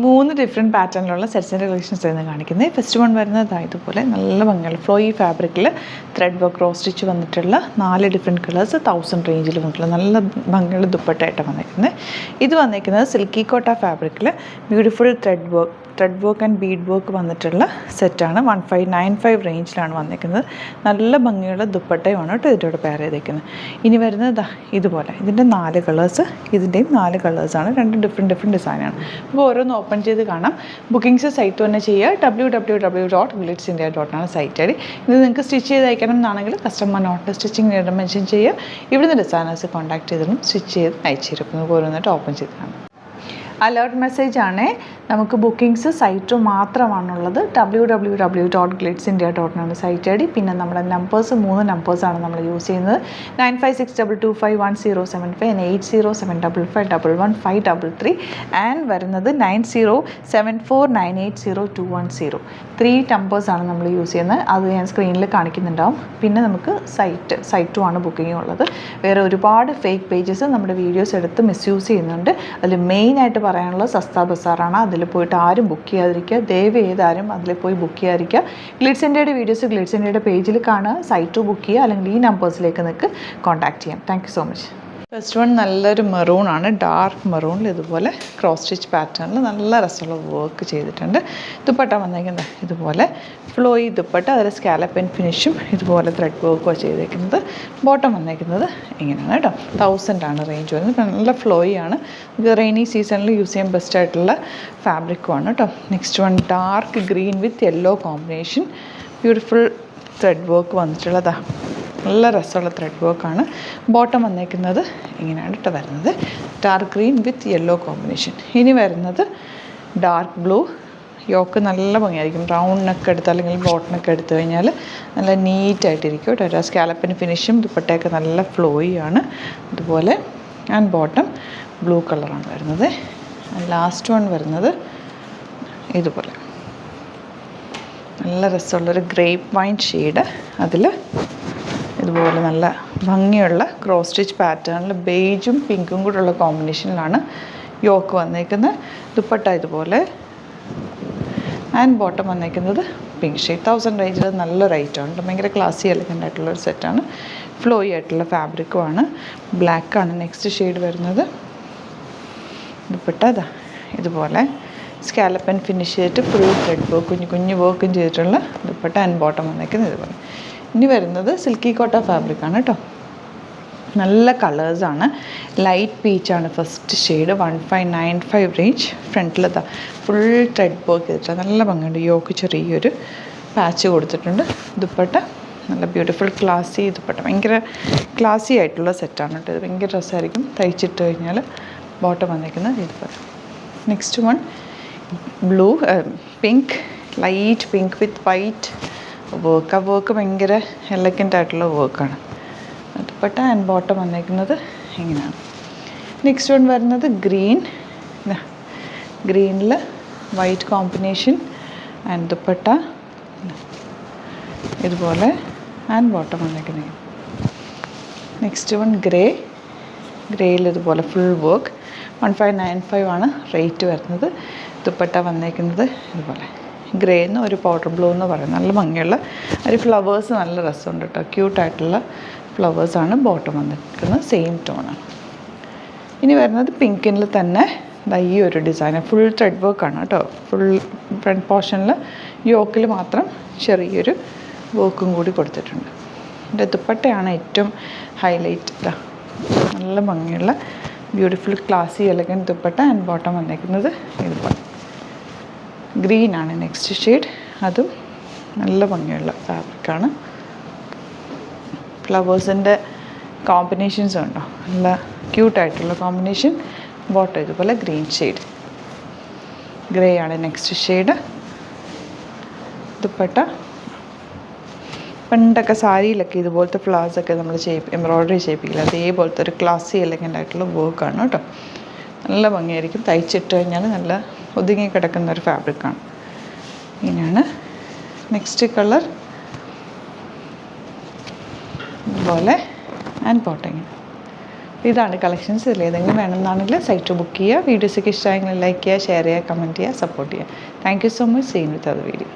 3 different പാറ്റേണിലുള്ള സെറ്റ്സിൻ്റെ collections ആയിരുന്നു കാണിക്കുന്നത്. First one വരുന്നത് ഇതുപോലെ നല്ല ഭംഗിയുള്ള ഫ്ലോയി ഫാബ്രിക്കിൽ ത്രെഡ് വർക്ക് ക്രോസ് സ്റ്റിച്ച് വന്നിട്ടുള്ള 4 ഡിഫറെൻറ്റ് കളേഴ്സ് 1000 റേഞ്ചിൽ വന്നിട്ടുള്ള നല്ല ഭംഗിയുള്ള ദുപ്പട്ടയായിട്ട് വന്നിരിക്കുന്നത്. ഇത് വന്നിരിക്കുന്നത് സിൽക്കി കോട്ട ഫാബ്രിക്കിൽ beautiful thread work and Bede work വന്നിട്ടുള്ള സെറ്റാണ്. 1595 റേഞ്ചിലാണ് വന്നിരിക്കുന്നത്. നല്ല ഭംഗിയുള്ള ദുപ്പട്ടയുമാണ് കേട്ടോ ഇതിൻ്റെ പെയർ ചെയ്തേക്കുന്നത്. ഇനി വരുന്നത് ഇതുപോലെ ഇതിൻ്റെ 4 കളേഴ്സ്, ഇതിൻ്റെയും 4 കളേഴ്സാണ്. 2 ഡിഫറെൻറ്റ് ഡിസൈനാണ്. അപ്പോൾ ഓരോന്ന് ഓപ്പൺ ചെയ്ത് കാണാം. ബുക്കിംഗ്സ് സൈറ്റ് തന്നെ ചെയ്യുക. www.glitzindia.com ആണ് സൈറ്റ് ഐ ഡി. ഇത് നിങ്ങൾക്ക് സ്റ്റിച്ച് ചെയ്ത് അയക്കണം എന്നാണെങ്കിൽ കസ്റ്റമർ നോട്ട് സ്റ്റിച്ചിങ് മെൻഷൻ ചെയ്യുക. ഇവിടുന്ന് ഡിസൈനേഴ്സ് കോൺടാക്ട് ചെയ്തിട്ടും സ്റ്റിച്ച് ചെയ്ത് അയച്ചു തരും. നമുക്ക് ഓരോന്നായിട്ട് ഓപ്പൺ ചെയ്ത് കാണാം. അലേർട്ട് മെസ്സേജ് ആണ്. നമുക്ക് ബുക്കിംഗ്സ് സൈറ്റ് മാത്രമാണുള്ളത്. www.glitzindia.com ആണ് സൈറ്റ് ഐ ഡി. പിന്നെ നമ്മുടെ നമ്പേഴ്സ് 3 നമ്പേഴ്സാണ് നമ്മൾ യൂസ് ചെയ്യുന്നത്. 9562251075 and 8075551533 ആൻഡ് വരുന്നത് 9074980210. 3 നമ്പേഴ്സാണ് നമ്മൾ യൂസ് ചെയ്യുന്നത്. അത് ഞാൻ സ്ക്രീനിൽ കാണിക്കുന്നുണ്ടാവും. പിന്നെ നമുക്ക് സൈറ്റും ആണ് ബുക്കിംഗ് ഉള്ളത്. വേറെ ഒരുപാട് ഫേക്ക് പേജസ് നമ്മുടെ വീഡിയോസ് എടുത്ത് മിസ്യൂസ് ചെയ്യുന്നുണ്ട്. അതിൽ മെയിനായിട്ട് പറയാനുള്ളത് സസ്ത ബസാറാണ്. അതിൽ പോയിട്ട് ആരും ബുക്ക് ചെയ്യാതിരിക്കുക. ദയവ് ചെയ്താരും അതിൽ പോയി ബുക്ക് ചെയ്യാതിരിക്കുക. ഗ്ലിറ്റ്സ് ഇന്ത്യയുടെ വീഡിയോസ് ഗ്ലിറ്റ്സ് ഇന്ത്യയുടെ പേജിൽ കാണുക, സൈറ്റ് ബുക്ക് ചെയ്യുക, അല്ലെങ്കിൽ ഈ നമ്പേഴ്സിലേക്ക് നിങ്ങൾക്ക് കോൺടാക്ട് ചെയ്യാം. Thank you so much. First one നല്ലൊരു മെറൂൺ ആണ്. ഡാർക്ക് മെറൂണിൽ ഇതുപോലെ ക്രോസ് സ്റ്റിച്ച് പാറ്റേണിൽ നല്ല രസമുള്ള വർക്ക് ചെയ്തിട്ടുണ്ട്. ദുപ്പട്ട വന്നേക്കുന്നത് ഇതുപോലെ ഫ്ലോയി ദുപ്പട്ട, അതിൽ സ്കാലപ്പ് ആൻഡ് ഫിനിഷും ഇതുപോലെ ത്രെഡ് വർക്കുമാണ് ചെയ്തേക്കുന്നത്. ബോട്ടം വന്നേക്കുന്നത് ഇങ്ങനെയാണ് കേട്ടോ. 1000 ആണ് റേഞ്ച് വരുന്നത്. നല്ല ഫ്ലോയി ആണ്. ഇത് റെയിനി സീസണിൽ യൂസ് ചെയ്യാൻ ബെസ്റ്റ് ആയിട്ടുള്ള ഫാബ്രിക്കുമാണ് കേട്ടോ. നെക്സ്റ്റ് വൺ ഡാർക്ക് ഗ്രീൻ വിത്ത് yellow combination, beautiful thread work വന്നിട്ടുള്ളതാണ്. നല്ല രസമുള്ള ത്രെഡ് വർക്കാണ്. ബോട്ടം വന്നേക്കുന്നത് ഇങ്ങനെയാണ് കേട്ടോ വരുന്നത്. ഡാർക്ക് ഗ്രീൻ വിത്ത് യെല്ലോ കോമ്പിനേഷൻ. ഇനി വരുന്നത് ഡാർക്ക് ബ്ലൂ. യോക്ക് നല്ല ഭംഗിയായിരിക്കും. റൗണ്ടിനൊക്കെ എടുത്ത് അല്ലെങ്കിൽ ബോട്ടനൊക്കെ എടുത്തു കഴിഞ്ഞാൽ നല്ല നീറ്റായിട്ടിരിക്കും കേട്ടോ. സ്കാലപ്പിന് ഫിനിഷും ദുപ്പട്ടയൊക്കെ നല്ല ഫ്ലോയി ആണ്. അതുപോലെ ആൻഡ് ബോട്ടം ബ്ലൂ കളറാണ് വരുന്നത്. ലാസ്റ്റ് വൺ വരുന്നത് ഇതുപോലെ നല്ല രസമുള്ളൊരു ഗ്രേപ്പ് വൈൻ ഷെയ്ഡ്. അതിൽ ഇതുപോലെ നല്ല ഭംഗിയുള്ള ക്രോസ് സ്റ്റിച്ച് പാറ്റേണിൽ ബേജും പിങ്കും കൂടെയുള്ള കോമ്പിനേഷനിലാണ് യോക്ക് വന്നേക്കുന്നത്. ദുപ്പട്ട ഇതുപോലെ ആൻഡ് ബോട്ടം വന്നേക്കുന്നത് പിങ്ക് ഷെയ്ഡ്. 1000 റേഞ്ചിൽ നല്ലൊരു ഐറ്റമാണ്. ഭയങ്കര ക്ലാസി എലഗൻ്റ് ആയിട്ടുള്ളൊരു സെറ്റാണ്. ഫ്ലോയി ആയിട്ടുള്ള ഫാബ്രിക്കുമാണ്. ബ്ലാക്കാണ് നെക്സ്റ്റ് ഷെയ്ഡ് വരുന്നത്. ദുപ്പട്ട ഇതുപോലെ സ്കാലപ്പ് ആൻഡ് ഫിനിഷ് ചെയ്തിട്ട് ഫുൾ ത്രെഡ് വർക്ക് കുഞ്ഞു വർക്കും ചെയ്തിട്ടുള്ള ദുപ്പട്ട ആൻഡ് ബോട്ടം വന്നേക്കുന്നത് ഇതുപോലെ. ഇനി വരുന്നത് സിൽക്കി കോട്ട ഫാബ്രിക്കാണ് കേട്ടോ. നല്ല കളേഴ്സാണ്. ലൈറ്റ് പീച്ചാണ് ഫസ്റ്റ് ഷെയ്ഡ്. 1595 റേഞ്ച്. ഫ്രണ്ടിലതാ ഫുൾ ത്രെഡ് വർക്ക് ചെയ്തിട്ട് നല്ല ഭംഗിയുണ്ട്. യോക്ക് ചെറിയൊരു പാച്ച് കൊടുത്തിട്ടുണ്ട്. ദുപ്പട്ട നല്ല ബ്യൂട്ടിഫുൾ ക്ലാസി ദുപ്പട്ട. ഭയങ്കര ക്ലാസി ആയിട്ടുള്ള സെറ്റാണ് കേട്ടോ. ഇത് ഭയങ്കര രസമായിരിക്കും തയ്ച്ചിട്ട് കഴിഞ്ഞാൽ. ബോട്ടം വന്നിരിക്കുന്നത് ഇതുപോലെ. Next one blue pink, light pink വിത്ത് വൈറ്റ് വർക്ക്. ആ വർക്ക് ഭയങ്കര എലഗൻ്റ് ആയിട്ടുള്ള വർക്കാണ്. ദുപ്പട്ട ആൻഡ് ബോട്ടം വന്നേക്കുന്നത് ഇങ്ങനെയാണ്. നെക്സ്റ്റ് വൺ വരുന്നത് ഗ്രീനിൽ വൈറ്റ് കോമ്പിനേഷൻ ആൻഡ് ദുപ്പട്ട ഇതുപോലെ ആൻഡ് ബോട്ടം വന്നേക്കുന്നത്. നെക്സ്റ്റ് വൺ ഗ്രേയിൽ ഇതുപോലെ ഫുൾ വർക്ക്. 1595 ആണ് റേറ്റ് വരുന്നത്. ദുപ്പട്ട വന്നേക്കുന്നത് ഇതുപോലെ ഗ്രേന്ന് ഒരു പൗഡർ ബ്ലൂ എന്ന് പറയും. നല്ല ഭംഗിയുള്ള ഒരു ഫ്ലവേഴ്സ് നല്ല രസമുണ്ട് കേട്ടോ. ക്യൂട്ടായിട്ടുള്ള ഫ്ലവേഴ്സാണ്. ബോട്ടം വന്നിരിക്കുന്നത് സെയിം ടോണാണ്. ഇനി വരുന്നത് പിങ്കിൽ തന്നെ ഈ ഒരു ഡിസൈൻ ഫുൾ ത്രെഡ് വർക്കാണ് കേട്ടോ. ഫുൾ ഫ്രണ്ട് പോർഷനിൽ യോക്കിൽ മാത്രം ചെറിയൊരു വർക്കും കൂടി കൊടുത്തിട്ടുണ്ട്. എൻ്റെ ദുപ്പട്ടയാണ് ഏറ്റവും ഹൈലൈറ്റ്. നല്ല ഭംഗിയുള്ള beautiful classy elegant dupatta and bottom വന്നേക്കുന്നത് ഇതുപോലെ. ഗ്രീനാണ് നെക്സ്റ്റ് ഷെയ്ഡ്. അതും നല്ല ഭംഗിയുള്ള ഫാബ്രിക്കാണ്. ഫ്ലവേഴ്സിൻ്റെ കോമ്പിനേഷൻസ് ഉണ്ടോ, നല്ല ക്യൂട്ടായിട്ടുള്ള കോമ്പിനേഷൻ. ബോട്ടം ഇതുപോലെ ഗ്രീൻ ഷെയ്ഡ്. ഗ്രേ ആണ് നെക്സ്റ്റ് ഷെയ്ഡ്. ദുപ്പട്ട പണ്ടൊക്കെ സാരിയിലൊക്കെ ഇതുപോലത്തെ ഫ്ലവേഴ്സൊക്കെ നമ്മൾ എംബ്രോയ്ഡറി ചെയ്യിപ്പിക്കില്ല. അതേപോലത്തെ ഒരു ക്ലാസി എലഗൻ്റ് ആയിട്ടുള്ള വർക്കാണ് കേട്ടോ. നല്ല ഭംഗിയായിരിക്കും. തയ്ച്ചിട്ട് കഴിഞ്ഞാൽ നല്ല ഒതുങ്ങി കിടക്കുന്ന ഒരു ഫാബ്രിക്കാണ്. ഇങ്ങനെയാണ് നെക്സ്റ്റ് കളർ. ഇതുപോലെ ആൻഡ് ബോട്ടം ഇതാണ് കളക്ഷൻസ്. ഇതിൽ ഏതെങ്കിലും വേണമെന്നാണെങ്കിൽ സൈറ്റ് ബുക്ക് ചെയ്യുക. വീഡിയോസൊക്കെ ഇഷ്ടമായെങ്കിൽ ലൈക്ക് ചെയ്യുക, ഷെയർ ചെയ്യുക, കമൻറ്റ് ചെയ്യുക, സപ്പോർട്ട് ചെയ്യുക. Thank you so much. സീൻ വിത്ത് അത് വീഡിയോ.